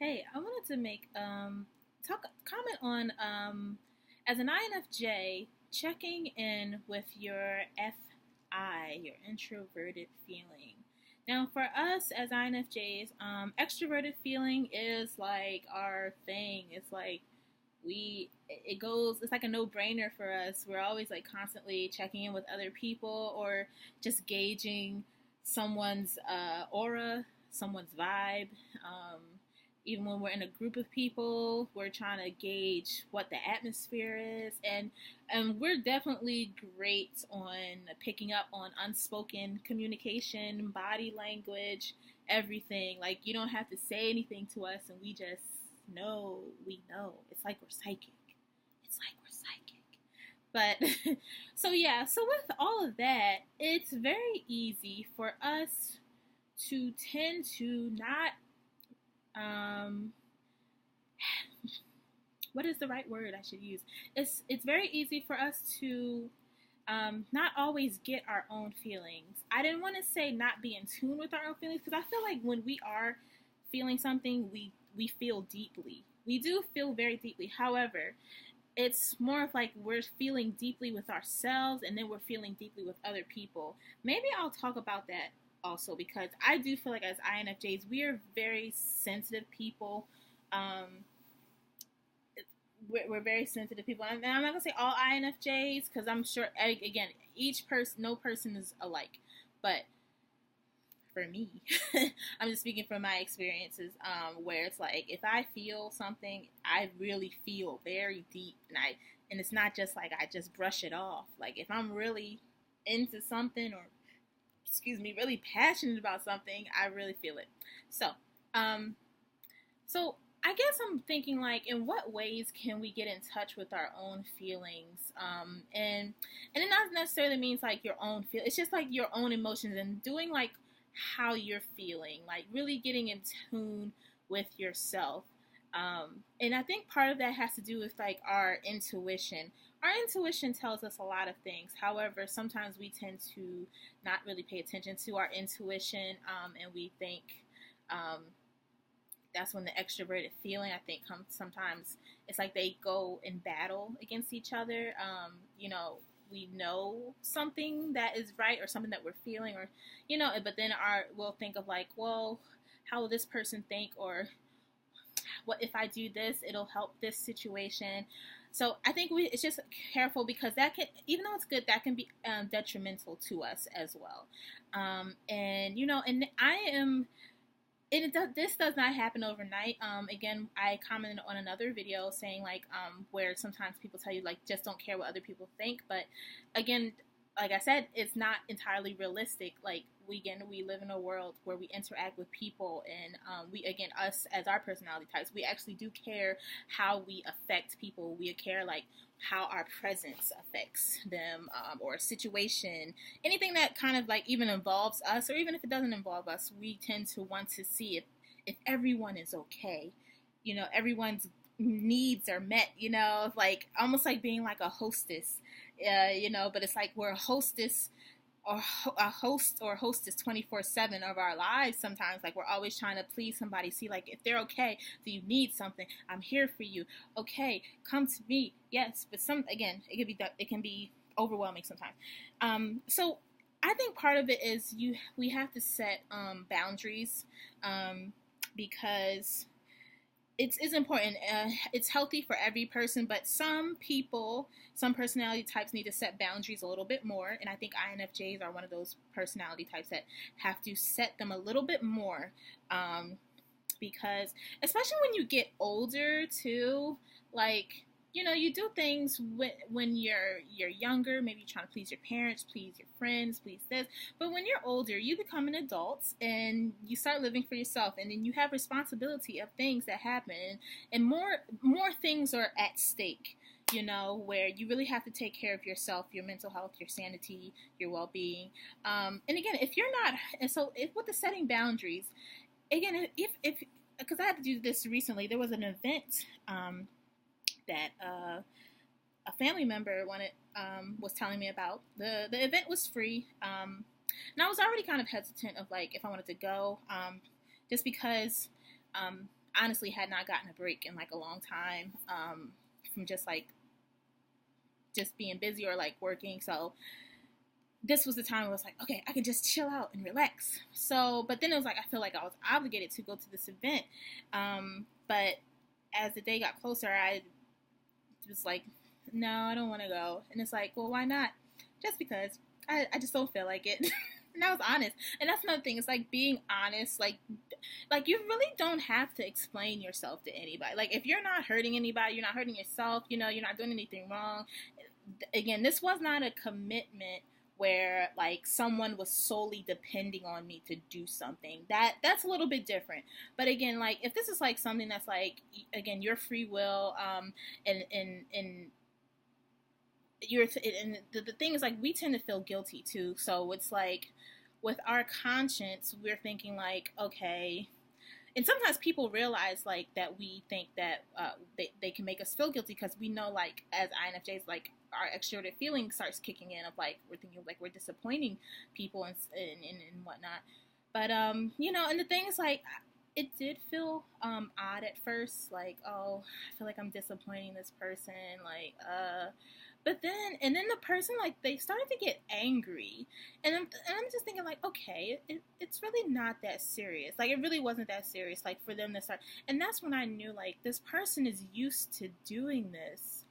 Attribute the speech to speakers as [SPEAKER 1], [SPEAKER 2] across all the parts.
[SPEAKER 1] Hey, I wanted to make comment on as an INFJ checking in with your FI, your introverted feeling. Now, for us as INFJs, extroverted feeling is like our thing. It's like it goes. It's like a no-brainer for us. We're always like constantly checking in with other people or just gauging someone's aura, someone's vibe. Um, Even when we're in a group of people, we're trying to gauge what the atmosphere is, and we're definitely great on picking up on unspoken communication, body language, everything. Like, you don't have to say anything to us, and we just know. We know. It's like we're psychic. It's like we're psychic. But so yeah, so with all of that, it's very easy for us to tend to not um what is the right word I should use? It's very easy for us to not always get our own feelings. I didn't want to say not be in tune with our own feelings, because I feel like when we are feeling something, we feel deeply. We do feel very deeply. However, it's more of like we're feeling deeply with ourselves, and then we're feeling deeply with other people. Maybe I'll talk about that also, because I do feel like as INFJs, we are very sensitive people. Um, we're very sensitive people, and I'm not gonna say all INFJs, because I'm sure, again, each person, no person is alike, but for me, I'm just speaking from my experiences, where it's like if I feel something, I really feel very deep, and it's not just like I just brush it off. Like if I'm really into something, or really passionate about something, I really feel it. So, um, so I guess I'm thinking, like, in what ways can we get in touch with our own feelings? And it not necessarily means like your own feel. It's just like your own emotions, and doing like how you're feeling, like really getting in tune with yourself. And I think part of that has to do with like our intuition. Our intuition tells us a lot of things. However, sometimes we tend to not really pay attention to our intuition, and we think um, that's when the extroverted feeling, I think, comes. Sometimes it's like they go in battle against each other. We know something that is right, or something that we're feeling, or but then we'll think of like, well, how will this person think, or what if I do this, it'll help this situation. So I think it's just careful, because that can, even though it's good, that can be detrimental to us as well. And I am, this does not happen overnight. Again, I commented on another video saying like, where sometimes people tell you like, just don't care what other people think. But again, like I said, it's not entirely realistic. Like we live in a world where we interact with people, and us as our personality types, we actually do care how we affect people. We care like how our presence affects them, or a situation, anything that kind of like even involves us, or even if it doesn't involve us, we tend to want to see if everyone is okay. Everyone's needs are met. Like almost like being like a hostess. But it's like we're a hostess, or a host or hostess 24/7 of our lives. Sometimes like we're always trying to please somebody, see like if they're okay. Do you need something? I'm here for you. Okay, come to me. Yes. But it can be overwhelming sometimes. So I think part of it is we have to set boundaries, because it's important. It's healthy for every person, but some people, some personality types need to set boundaries a little bit more. And I think INFJs are one of those personality types that have to set them a little bit more, because especially when you get older too, like you do things when you're younger. Maybe you're trying to please your parents, please your friends, please this. But when you're older, you become an adult, and you start living for yourself, and then you have responsibility of things that happen, and more things are at stake. Where you really have to take care of yourself, your mental health, your sanity, your well-being. And again, if you're not, and so with the setting boundaries, again, if because I had to do this recently, there was an event. That a family member was telling me about. The event was free, and I was already kind of hesitant of like if I wanted to go, just because honestly had not gotten a break in like a long time, from just like just being busy or like working. So this was the time where I was like, okay, I can just chill out and relax. So, but then it was like, I feel like I was obligated to go to this event. But as the day got closer, I was like, no, I don't want to go. And it's like, well, why not? Just because I just don't feel like it. And I was honest. And that's another thing. It's like being honest. Like you really don't have to explain yourself to anybody. Like if you're not hurting anybody, you're not hurting yourself, you know, you're not doing anything wrong. Again, this was not a commitment where like someone was solely depending on me to do something. That's a little bit different. But again, like if this is like something that's like, again, your free will, and the thing is like we tend to feel guilty too. So it's like with our conscience, we're thinking like, okay, and sometimes people realize like that we think that they can make us feel guilty because we know like as INFJs like our extroverted feeling starts kicking in of like we're thinking like we're disappointing people and whatnot. But you know, and the thing is like it did feel odd at first, like, oh, I feel like I'm disappointing this person, like but then the person like they started to get angry, and I'm just thinking like, okay, it's really not that serious. Like it really wasn't that serious. Like for them to start, and that's when I knew like this person is used to doing this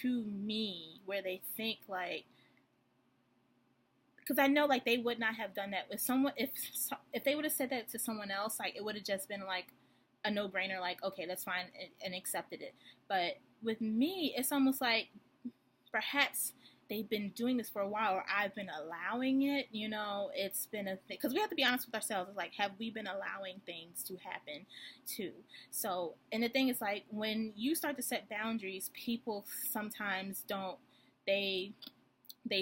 [SPEAKER 1] to me, where they think like, because I know like they would not have done that with someone if they would have said that to someone else, like it would have just been like a no-brainer, like okay, that's fine, and accepted it. But with me, it's almost like perhaps they've been doing this for a while, or I've been allowing it. You know, it's been a thing, because we have to be honest with ourselves. It's like, have we been allowing things to happen too? So, and the thing is like when you start to set boundaries, people sometimes don't, they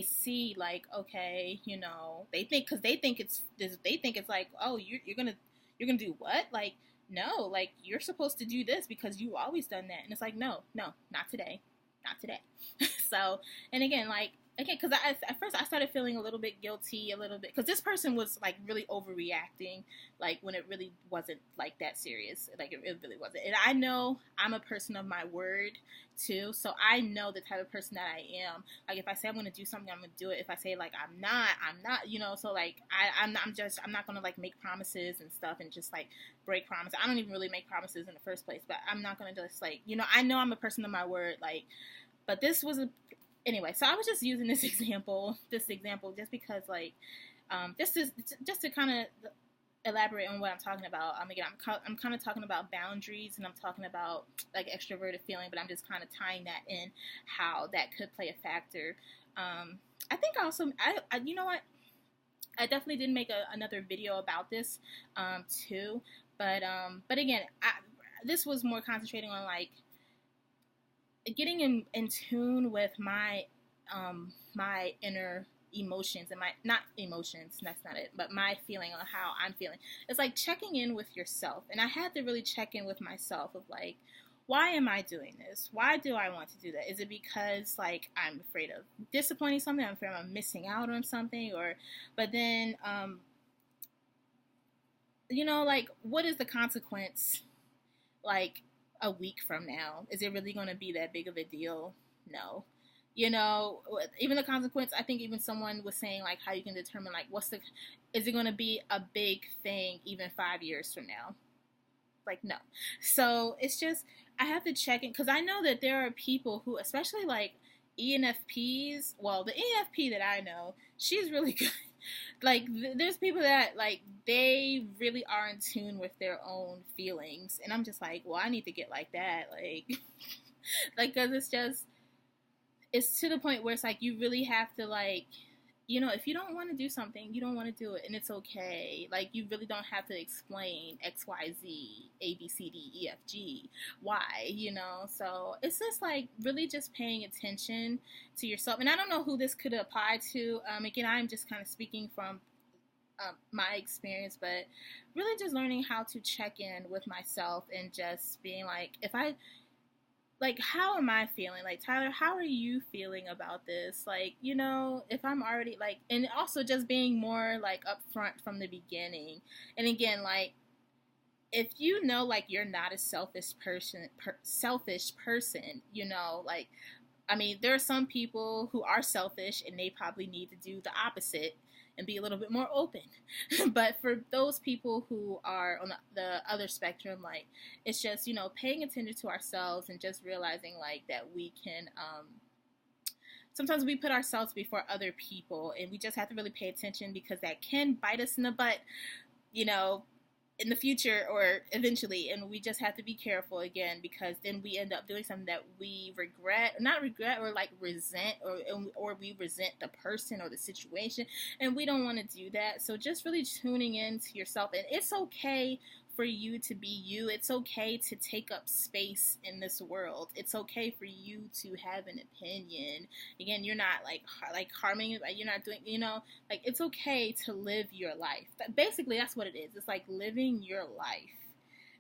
[SPEAKER 1] see like, okay, you know, they think, because they think it's like, oh, you're gonna do what? Like, no, like you're supposed to do this because you always done that. And it's like, no, not today. So, and again, because at first I started feeling a little bit guilty, because this person was like really overreacting, like when it really wasn't like that serious, like it really wasn't. And I know I'm a person of my word too, so I know the type of person that I am. Like if I say I'm going to do something, I'm going to do it. If I say like I'm not, you know. So like I'm not going to like make promises and stuff and just like break promises. I don't even really make promises in the first place, but I'm not going to just like, you know, I know I'm a person of my word, like. But this was anyway, so I was just using this example just because like just to kind of elaborate on what I'm talking about. Again, I'm kind of talking about boundaries, and I'm talking about like extroverted feeling, but I'm just kind of tying that in, how that could play a factor. I think also I you know what, I definitely did make another video about this too, but again, this was more concentrating on like getting in tune with my my inner emotions, and my, not emotions, that's not it, but my feeling on how I'm feeling. It's like checking in with yourself, and I had to really check in with myself of like, why am I doing this? Why do I want to do that? Is it because like I'm afraid of disappointing something? I'm afraid I'm missing out on something? Or but then you know, like what is the consequence like a week from now? Is it really going to be that big of a deal? No. You know, even the consequence, I think even someone was saying like how you can determine like is it going to be a big thing even 5 years from now? Like, no. So it's just, I have to check in, because I know that there are people who, especially like ENFPs, well, the ENFP that I know, she's really good. Like there's people that like they really are in tune with their own feelings, and I'm just like, well, I need to get like that, like like, because it's to the point where it's like you really have to like, you know, if you don't want to do something, you don't want to do it, and it's okay. Like you really don't have to explain X, Y, Z, A, B, C, D, E, F, G, Y, you know. So it's just like really just paying attention to yourself. And I don't know who this could apply to. Again, I'm just kind of speaking from my experience, but really just learning how to check in with myself and just being like, like, how am I feeling? Like, Tyler, how are you feeling about this? Like, you know, if I'm already, like, and also just being more, like, upfront from the beginning. And again, like, if you know, like, you're not a selfish person, you know, like, I mean, there are some people who are selfish and they probably need to do the opposite and be a little bit more open. But for those people who are on the other spectrum, like, it's just, you know, paying attention to ourselves and just realizing, like, that we can, sometimes we put ourselves before other people, and we just have to really pay attention because that can bite us in the butt, you know, in the future or eventually. And we just have to be careful again, because then we end up doing something that we not regret, or like resent, or we resent the person or the situation, and we don't want to do that. So just really tuning into yourself, and it's okay for you to be you. It's okay to take up space in this world. It's okay for you to have an opinion. Again, you're not like harming, you're not doing, you know, like, it's okay to live your life. Basically, that's what it is. It's like living your life.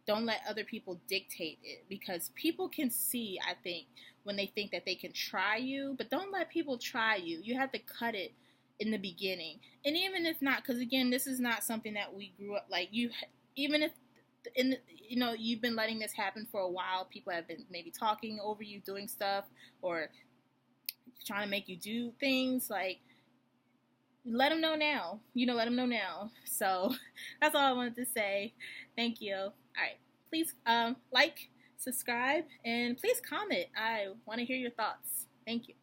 [SPEAKER 1] Don't let other people dictate it, because people can see, I think, when they think that they can try you, but don't let people try you. You have to cut it in the beginning. And even if not, because again, this is not something that we grew up, like, you, even if you know, you've been letting this happen for a while, people have been maybe talking over you, doing stuff, or trying to make you do things, like, let them know now. You know, let them know now. So that's all I wanted to say. Thank you. All right. Please like, subscribe, and please comment. I want to hear your thoughts. Thank you.